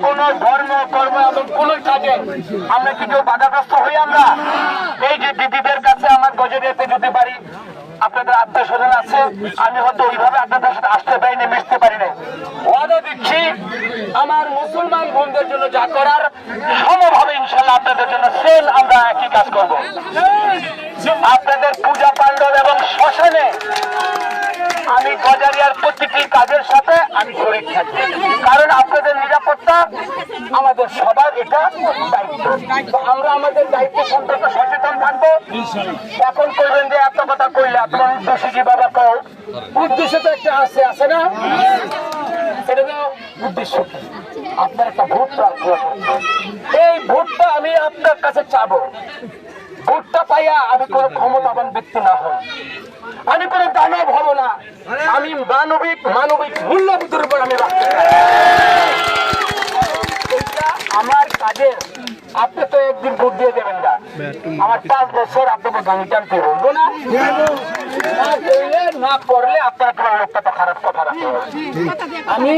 কোন ধর্ম কর্ম এবং কোন কাজে আমরা কি কেউ বাধাগ্রস্ত হই? আমরা এই যে দিদিদের কাছে আমার গজরিয়াতে যেতে পারি, আপনাদের আত্মীয় স্বজন আছে, আমি হয়তো ওইভাবে আপনাদের সাথে আসতে পারি না, মিশতে পারি না। ওয়াদা দিচ্ছি আমার মুসলমান বোনদের জন্য যা করার সমভাবে ইনশাল্লাহ আপনাদের জন্য সেম আমরা একই কাজ করব। আপনাদের পূজা পাণ্ডব এবং শ্মশানে আমি গজারিয়ার প্রতিটি কাজের সাথে আমি শরীর থাকি, কারণ আপনাদের নিরাপত্তা আমাদের সবার এটা দায়িত্ব। আমরা আমাদের দায়িত্ব সম্পর্কে সচেতন থাকবো। এখন করবেন যে এত কথা কইলে আপনার উদ্দেশ্য কি বাবা কও? উদ্দেশ্য তো একটা আছে না? এটা তো উদ্দেশ্য আপনার একটা ভোট প্রার্থনা করবেন। এই ভোটটা আমি আপনার কাছে চাবো। ভোটটা পাইয়া আমি কোনো ক্ষমতাবান ব্যক্তি না হই, আমি কোনো দানব হব না, আমি মানবিক মূল্যবোধের উপর আমি রাখতে চাই। আমার কাজে আপনি তো একদিন ভোট দিয়ে দেবেন না, আমার 5 বছর আপনাকে গাড়ি টানতে বলবো না, না করলে আপনার লোকটা তো খারাপ কথা রাখতে হবে। আমি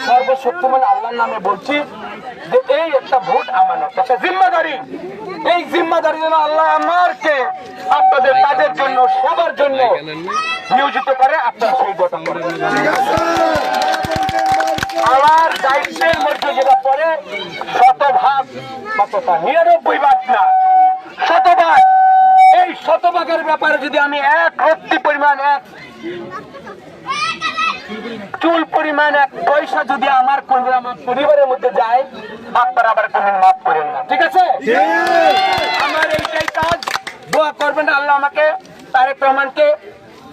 সর্বশক্তিমান আল্লাহর নামে বলছি যে এই একটা ভোট আমানত, একটা জিম্মাদারি। এই জিম্মাদারি যেন আল্লাহ আমারকে আপনাদের কাজের জন্য সবার জন্য নিয়োজিত করে, আপনারা সেই গঠন করেন। আমার দায়িত্বের মধ্যে যেটা পড়ে 100% কতটা 99% না, 100%। এই 100%-এর ব্যাপারে যদি আমি এক রত্তি পরিমাণ, এক চুল পরিমাণ, এক পয়সা যদি আমার পরিবারের মধ্যে যায়, আপনারা আবার কোনদিন মাফ করেন না, ঠিক আছে? আমার এইটাই কাজ। দোয়া করবেন আল্লাহ আমাকে, তারেক রহমানকে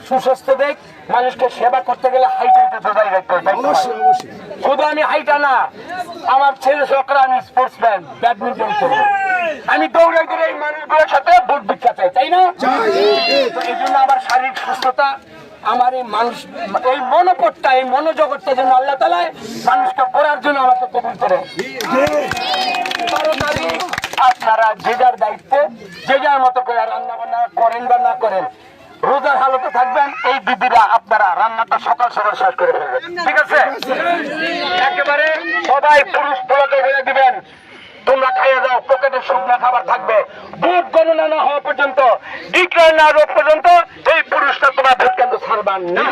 সুস্বাস্থ্য দেখ। মানুষকে সেবা করতে গেলে হাইট রাখতে হবে। শুধু আমি হাইটা না, আমার ছেলে সরকার, আমি স্পোর্টসম্যান, ব্যাডমিন্টন খেলি, আমি দৌড়াই করে এই মানুষগুলোর সাথে ভোট ভিক্ষা চাই, তাই না? এই জন্য আমার শারীরিক সুস্থতা, আমার এই মানুষ, এই মনোপটটা, এই মনোজগৎটা যেন আল্লাহ তাআলা মানুষকে করার জন্য আমাকে কবুল করে। আপনারা যে যার দায়িত্বে যে যার মতো করে রান্না বান্না করেন বা না করেন, রোজার হালতে থাকবেন। এই দিদিরা আপনারা রান্নাটা সকাল সকাল শেষ করে ফেলবেন, ঠিক আছে? একেবারে সবাই পুরুষ পোলাকে ফেলে দিবেন, তোমরা খাইয়ে যাও, পকেটে শুকনো খাবার থাকবে। ভোট গণনা না হওয়া পর্যন্ত, ডিক্লেয়ার না হওয়া পর্যন্ত এই পুরুষটা তোমার ভোট কেন্দ্র ছাড়বেন না।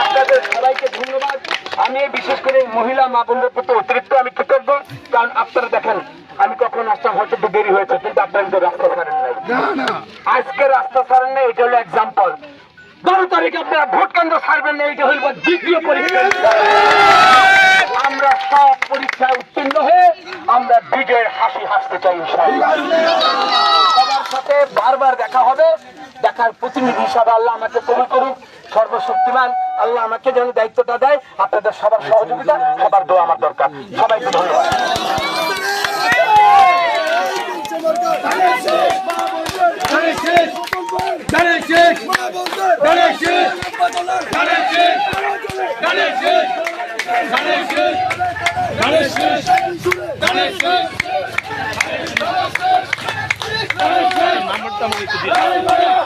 আপনাদের সবাইকে ধন্যবাদ। আমি বিশেষ করে মহিলা মা বোনদের প্রতি অতিরিক্ত আমি কৃতজ্ঞ, কারণ আপনারা দেখেন আমি কখন আসতাম, হয়তো একটু দেরি হয়েছে, কিন্তু আপনারা কিন্তু রাস্তা ছাড়েন নাই। আজকে রাস্তা ছাড়েন না, এটা হলো এক্সাম্পল। 12 তারিখে আপনারা ভোট কেন্দ্র ছাড়বেন না, এটা হইব দ্বিতীয় পরীক্ষা। আমরা সব পরীক্ষায় উত্তীর্ণ হয়ে আমরা বিজয়ের হাসি হাসতে চাই। সবার সাথে বারবার দেখা হবে, দেখার প্রতিনিধি হিসাবে আল্লাহ আমাকে কবুল করুক। সর্বশক্তিমান আল্লাহ আমাকে যেন দায়িত্বটা দেয়। আপনাদের সবার সহযোগিতা, সবার দোয়া আমার দরকার। সবাইকে ধন্যবাদ। নাম্বারটা